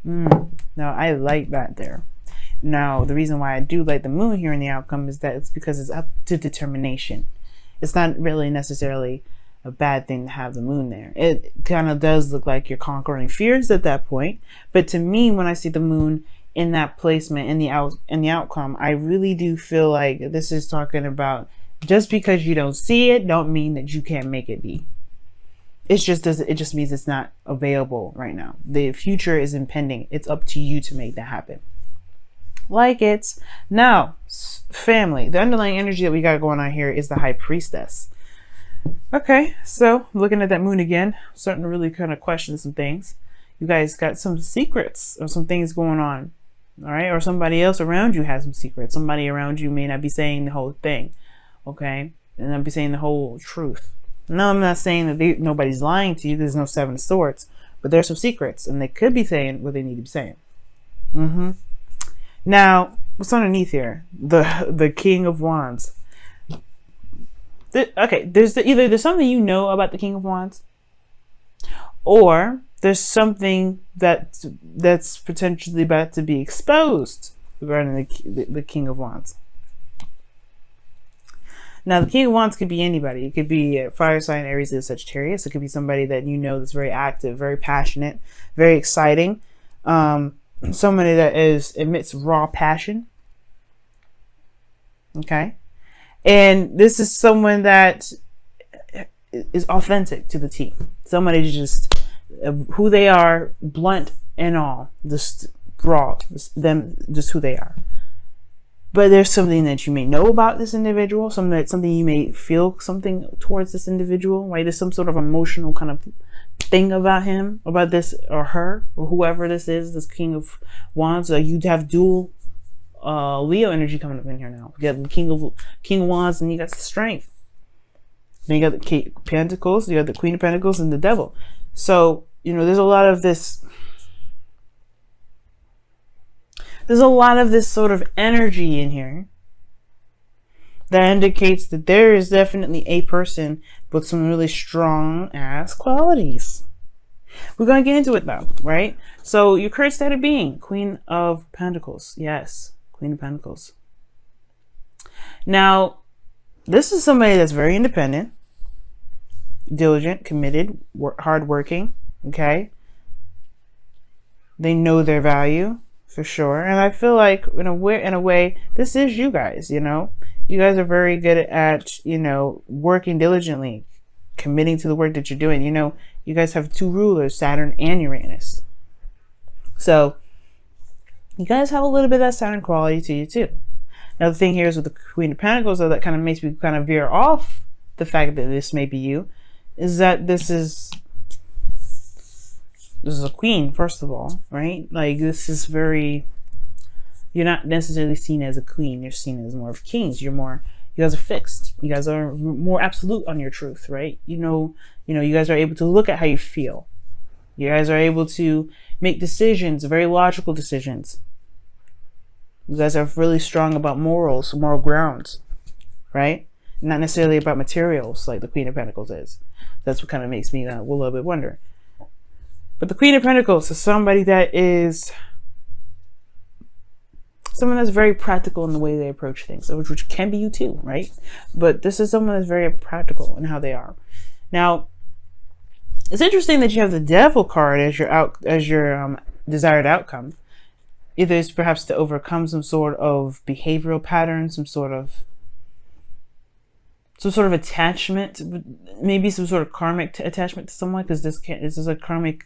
Now, I like that there. Now, the reason why I do like the moon here in the outcome is that it's because it's up to determination. It's not really necessarily a bad thing to have the moon there. It kind of does look like you're conquering fears at that point. But to me, when I see the moon in that placement in the outcome, I really do feel like this is talking about just because you don't see it, don't mean that you can't make it be. It just means it's not available right now. The future is impending. It's up to you to make that happen. Like it's now, family. The underlying energy that we got going on here is the High Priestess. Okay, so looking at that moon again, starting to really kind of question some things. You guys got some secrets or some things going on, all right? Or somebody else around you has some secrets. Somebody around you may not be saying the whole thing, okay? And not be saying the whole truth. No, I'm not saying that nobody's lying to you. There's no Seven of Swords, but there's some secrets, and they could be saying what they need to be saying. Now, what's underneath here? The King of Wands. Okay, either there's something you know about the King of Wands, or there's something that's potentially about to be exposed regarding the King of Wands. Now, the King of Wands could be anybody. It could be a fire sign, Aries, Leo, Sagittarius. It could be somebody that you know that's very active, very passionate, very exciting. Somebody that emits raw passion. Okay. And this is someone that is authentic to the T. Somebody just who they are, blunt and all, just raw, just who they are. But there's something that you may know about this individual, something you may feel something towards this individual, right? There's some sort of emotional kind of thing about him, about this or her, or whoever this is, this King of Wands. You have dual Leo energy coming up in here now. You got the King of Wands, and you got the Strength. Then you got the King of Pentacles, you got the Queen of Pentacles, and the Devil. So, there's a lot of this. There's a lot of this sort of energy in here that indicates that there is definitely a person with some really strong ass qualities. We're going to get into it though, right? So your current state of being, Queen of Pentacles. Yes, Queen of Pentacles. Now, this is somebody that's very independent, diligent, committed, hardworking, okay? They know their value. For sure. And I feel like in a way, this is you guys, you guys are very good at, working diligently, committing to the work that you're doing. You guys have two rulers, Saturn and Uranus. So you guys have a little bit of that Saturn quality to you too. Now the thing here is with the Queen of Pentacles, though, that kind of makes me kind of veer off the fact that this may be you, is that this is a queen, first of all, right? Like, this is you're not necessarily seen as a queen. You're seen as more of kings. You guys are fixed. You guys are more absolute on your truth, right? You guys are able to look at how you feel. You guys are able to make decisions, very logical decisions. You guys are really strong about morals, moral grounds, right? Not necessarily about materials like the Queen of Pentacles is. That's what kind of makes me a little bit wonder. But the Queen of Pentacles is somebody that is someone that's very practical in the way they approach things, which can be you too, right? But this is someone that's very practical in how they are. Now, it's interesting that you have the Devil card as your desired outcome. Either it's perhaps to overcome some sort of behavioral pattern, some sort of attachment, maybe some sort of karmic attachment to someone, because this is a karmic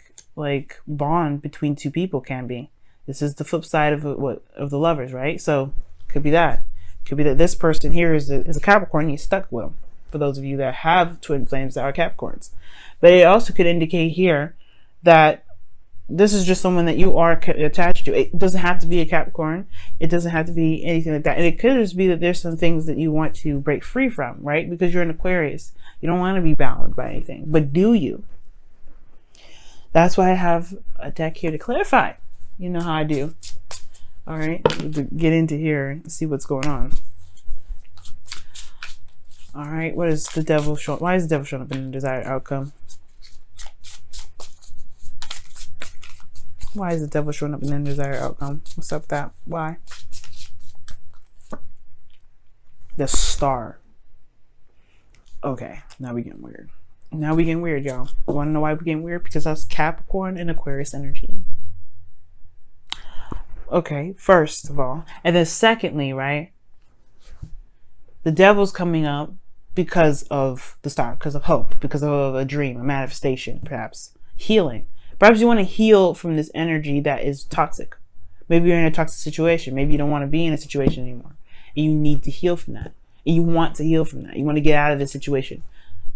bond between two people. Can be. This is the flip side of the lovers, right? So could be that. Could be that this person here is a Capricorn. He's stuck with them. For those of you that have twin flames that are Capricorns, but it also could indicate here that this is just someone that you are attached to. It doesn't have to be a Capricorn. It doesn't have to be anything like that. And it could just be that there's some things that you want to break free from, right? Because you're an Aquarius. You don't want to be bound by anything. But do you? That's why I have a deck here to clarify. You know how I do. All right. We'll get into here and see what's going on. All right. What is the Devil showing? Why is the Devil showing up in the desired outcome? Why is the devil showing up in the undesired outcome? What's up with that? Why? The star. Okay, now we getting weird. Now we getting weird, y'all. You want to know why we getting weird? Because that's Capricorn and Aquarius energy. Okay, first of all. And then secondly, right? The devil's coming up because of the star, because of hope, because of a dream, a manifestation, perhaps. Healing. Perhaps you want to heal from this energy that is toxic. Maybe you're in a toxic situation. Maybe you don't want to be in a situation anymore. And you need to heal from that. And you want to heal from that. You want to get out of this situation,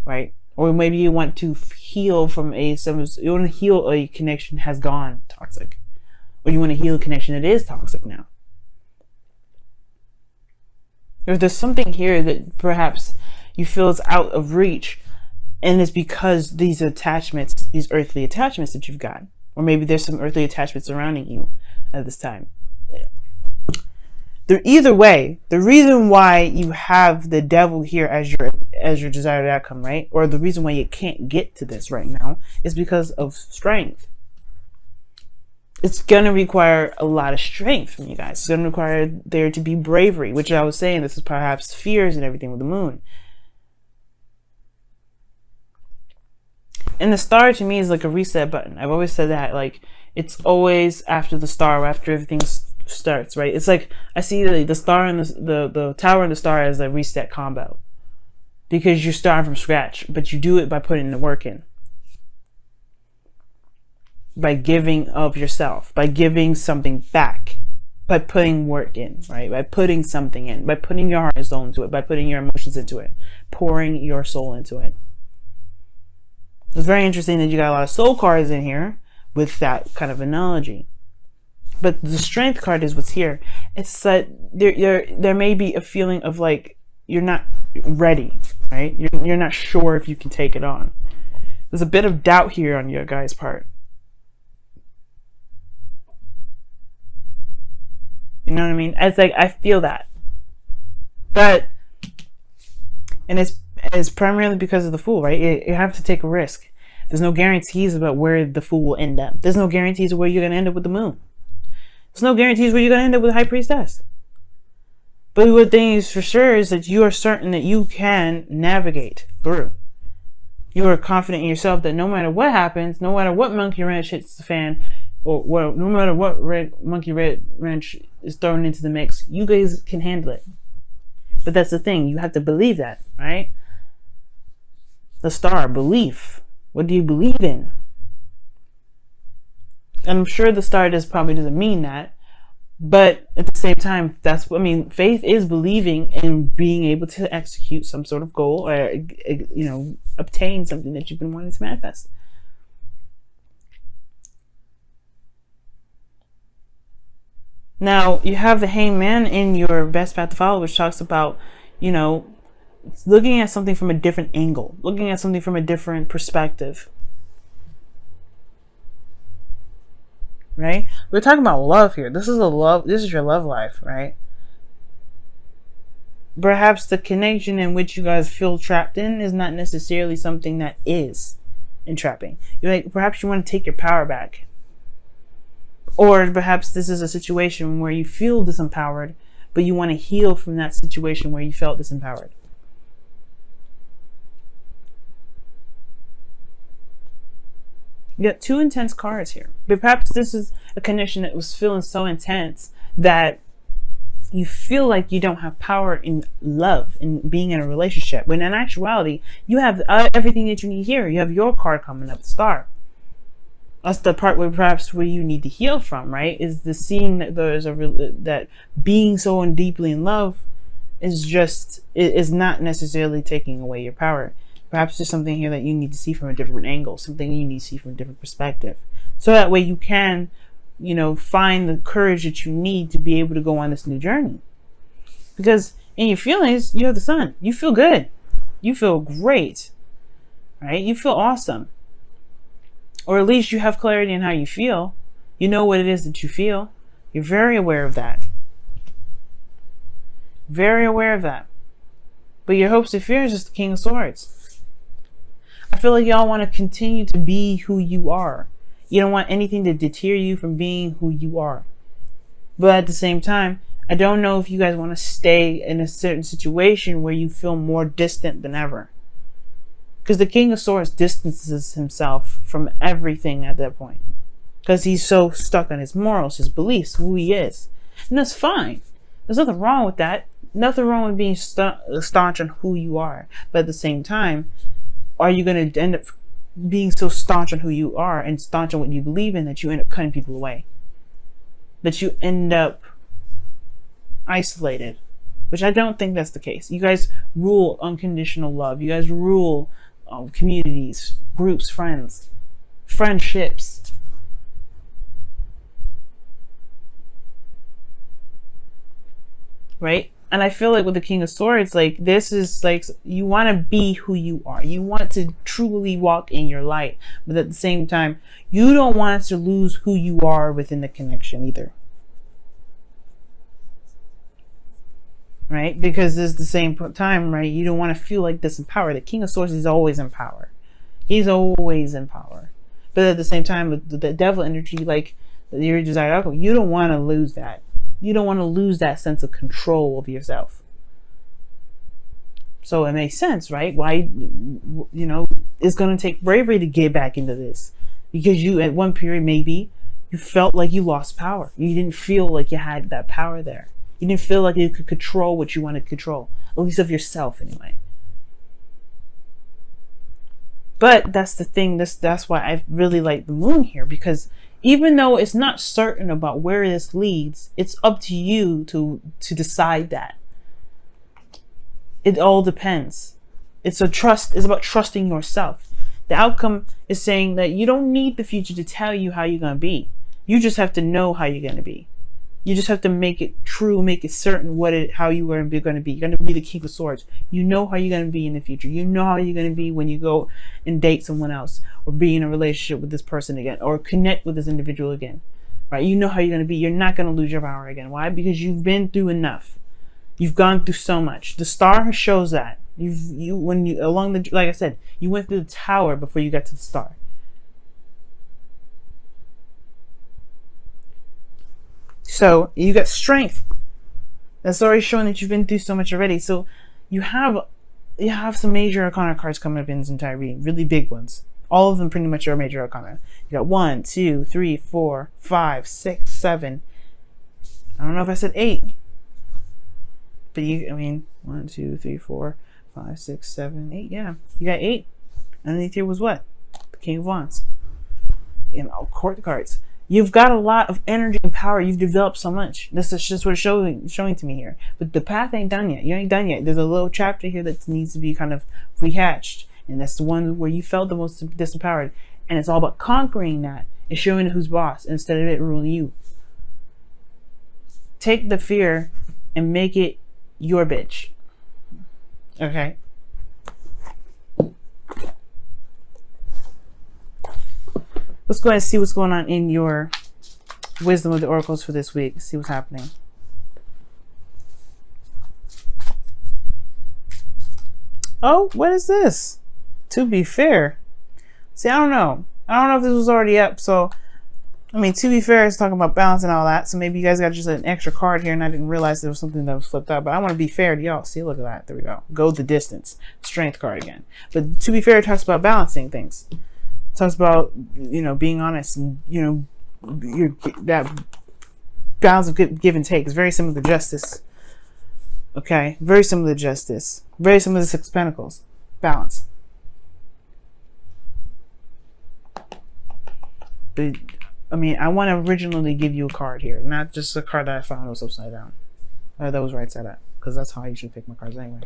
right? Or maybe you want to heal from you want to heal a connection has gone toxic. Or you want to heal a connection that is toxic now. Or there's something here that perhaps you feel is out of reach. And it's because these attachments, these earthly attachments that you've got. Or maybe there's some earthly attachments surrounding you at this time. Either way, the reason why you have the devil here as your desired outcome, right? Or the reason why you can't get to this right now is because of strength. It's going to require a lot of strength from you guys. It's going to require there to be bravery, which I was saying, this is perhaps fears and everything with the moon. And the star to me is like a reset button. I've always said that, like, it's always after the star, after everything starts, right? It's like I see the star and the tower and the star as a reset combo, because you're starting from scratch, but you do it by putting the work in, by giving of yourself, by giving something back, by putting work in, right? By putting something in, by putting your heart and soul into it, by putting your emotions into it, pouring your soul into it. It's very interesting that you got a lot of soul cards in here with that kind of analogy. But the strength card is what's here. It's that there may be a feeling of like you're not ready, right? You're not sure if you can take it on. There's a bit of doubt here on your guys' part. You know what I mean? It's like I feel that. But and it's primarily because of the Fool, right? You have to take a risk. There's no guarantees about where the Fool will end up. There's no guarantees of where you're going to end up with the Moon. There's no guarantees where you're going to end up with the High Priestess. But what thing is for sure is that you are certain that you can navigate through. You are confident in yourself that no matter what happens, no matter what monkey wrench hits the fan, or no matter what monkey wrench is thrown into the mix, you guys can handle it. But that's the thing. You have to believe that, right? The star, belief. What do you believe in? And I'm sure the star probably doesn't mean that. But at the same time, that's what I mean. Faith is believing in being able to execute some sort of goal, or, you know, obtain something that you've been wanting to manifest. Now, you have the Hangman in your best path to follow, which talks about, you know, looking at something from a different angle, looking at something from a different perspective. Right? We're talking about love here. This is your love life, right? Perhaps the connection in which you guys feel trapped in is not necessarily something that is entrapping. Perhaps you want to take your power back. Or perhaps this is a situation where you feel disempowered, but you want to heal from that situation where you felt disempowered. You got two intense cards here. But perhaps this is a connection that was feeling so intense that you feel like you don't have power in love, in being in a relationship. When in actuality, you have everything that you need here. You have your card coming up, the Star. That's the part where perhaps where you need to heal from, right? Is the seeing that there's that being so deeply in love is not necessarily taking away your power. Perhaps there's something here that you need to see from a different angle, something you need to see from a different perspective. So that way you can, you know, find the courage that you need to be able to go on this new journey. Because in your feelings, you have the Sun. You feel good. You feel great, right? You feel awesome. Or at least you have clarity in how you feel. You know what it is that you feel. You're very aware of that. Very aware of that. But your hopes and fears is the King of Swords. I feel like y'all want to continue to be who you are. You don't want anything to deter you from being who you are. But at the same time, I don't know if you guys want to stay in a certain situation where you feel more distant than ever. Because the King of Swords distances himself from everything at that point. Because he's so stuck on his morals, his beliefs, who he is. And that's fine. There's nothing wrong with that. Nothing wrong with being staunch on who you are. But at the same time, are you going to end up being so staunch on who you are and staunch on what you believe in that you end up cutting people away? That you end up isolated, which I don't think that's the case. You guys rule unconditional love. You guys rule communities, groups, friends, friendships. Right? And I feel like with the King of Swords, like this is like you want to be who you are. You want to truly walk in your light. But at the same time, you don't want to lose who you are within the connection either. Right? Because there's the same time, right? You don't want to feel like disempowered. The King of Swords is always in power. He's always in power. But at the same time, with the devil energy, like your desired outcome, you don't want to lose that. You don't want to lose that sense of control of yourself. So it makes sense, right? Why, you know, it's going to take bravery to get back into this. Because you, at one period, maybe, you felt like you lost power. You didn't feel like you had that power there. You didn't feel like you could control what you want to control. At least of yourself, anyway. But that's the thing. That's why I really like the moon here. Because even though it's not certain about where this leads, it's up to you to decide that. It all depends. It's about trusting yourself. The outcome is saying that you don't need the future to tell you how you're going to be. You just have to know how you're going to be. You just have to make it true, make it certain how you are going to be. You're going to be the King of Swords. You know how you're going to be in the future. You know how you're going to be when you go and date someone else, or be in a relationship with this person again, or connect with this individual again, right? You know how you're going to be. You're not going to lose your power again. Why? Because you've been through enough. You've gone through so much. The star shows that. Like I said, you went through the tower before you got to the star. So you got strength. That's already showing that you've been through so much already. So you have some major arcana cards coming up in this entire reading, really big ones. All of them pretty much are major arcana. You got 1, 2, 3, 4, 5, 6, 7. I don't know if I said 8. But 1, 2, 3, 4, 5, 6, 7, 8. Yeah, you got 8. Underneath here was what? The King of Wands. Court cards. You've got a lot of energy and power. You've developed so much. This is just what it's showing to me here. But the path ain't done yet. You ain't done yet. There's a little chapter here that needs to be kind of rehatched. And that's the one where you felt the most disempowered. And it's all about conquering that and showing who's boss instead of it ruling you. Take the fear and make it your bitch. Okay? Let's go ahead and see what's going on in your wisdom of the oracles for this week. See what's happening. Oh, what is this? To be fair. See, I don't know. I don't know if this was already up. So, to be fair, it's talking about balance and all that. So maybe you guys got just an extra card here and I didn't realize there was something that was flipped up. But I want to be fair to y'all. See, look at that. There we go. Go the distance. Strength card again. But to be fair, it talks about balancing things. Talks about, being honest and, that balance of give and take is very similar to justice. Okay? Very similar to justice. Very similar to Six of Pentacles. Balance. But, I want to originally give you a card here. Not just a card that I found was upside down. Or that was right side up. Because that's how I usually pick my cards anyway.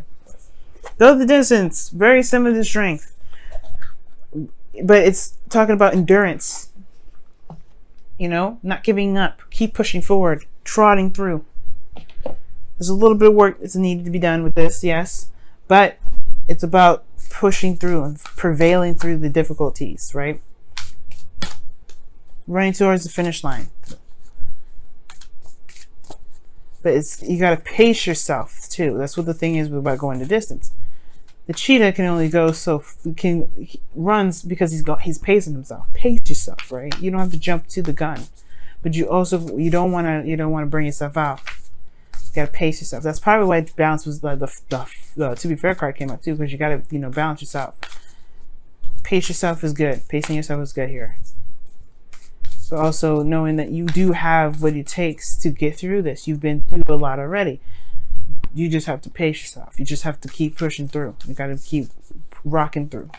Go the distance. Very similar to strength. But it's talking about endurance, not giving up, keep pushing forward, trotting through. There's a little bit of work that's needed to be done with this, yes, but it's about pushing through and prevailing through the difficulties, right? Running towards the finish line. But you got to pace yourself too. That's what the thing is about going the distance. The cheetah can only go he runs because he's pacing himself. Pace yourself, right? You don't have to jump to the gun, but you don't want to bring yourself out. You gotta pace yourself. That's probably why balance was like the to be fair card came out too, because you gotta balance yourself. Pace yourself is good. Pacing yourself is good here. But also knowing that you do have what it takes to get through this. You've been through a lot already. You just have to pace yourself. You just have to keep pushing through. You got to keep rocking through.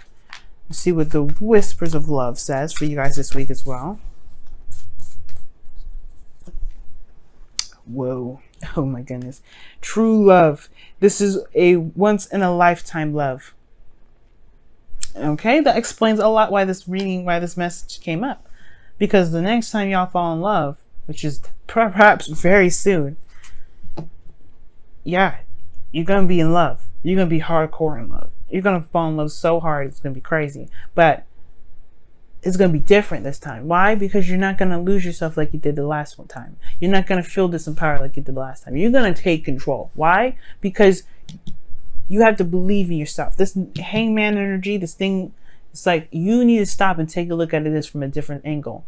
Let's see what the Whispers of Love says for you guys this week as well. Whoa. Oh my goodness. True love. This is a once in a lifetime love. Okay, that explains a lot why this message came up. Because the next time y'all fall in love, which is perhaps very soon, yeah, you're going to be in love. You're going to be hardcore in love. You're going to fall in love so hard, it's going to be crazy. But it's going to be different this time. Why? Because you're not going to lose yourself like you did the last one time. You're not going to feel disempowered like you did the last time. You're going to take control. Why? Because you have to believe in yourself. This hangman energy, this thing, it's like you need to stop and take a look at this from a different angle.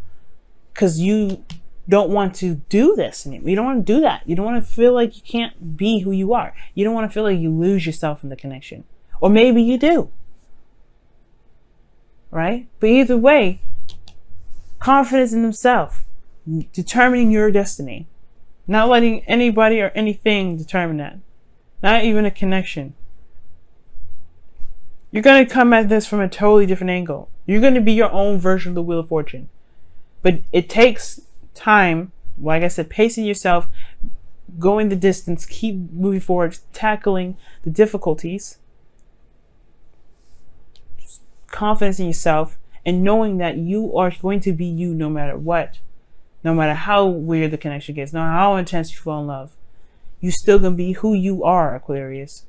Because you don't want to do this anymore. You don't want to do that. You don't want to feel like you can't be who you are. You don't want to feel like you lose yourself in the connection. Or maybe you do. Right? But either way, confidence in themselves, determining your destiny, not letting anybody or anything determine that, not even a connection. You're going to come at this from a totally different angle. You're going to be your own version of the Wheel of Fortune. But it takes time, like I said, pacing yourself, going the distance, keep moving forward, tackling the difficulties, confidence in yourself, and knowing that you are going to be you no matter what. No matter how weird the connection gets, no matter how intense you fall in love, you're still going to be who you are, Aquarius.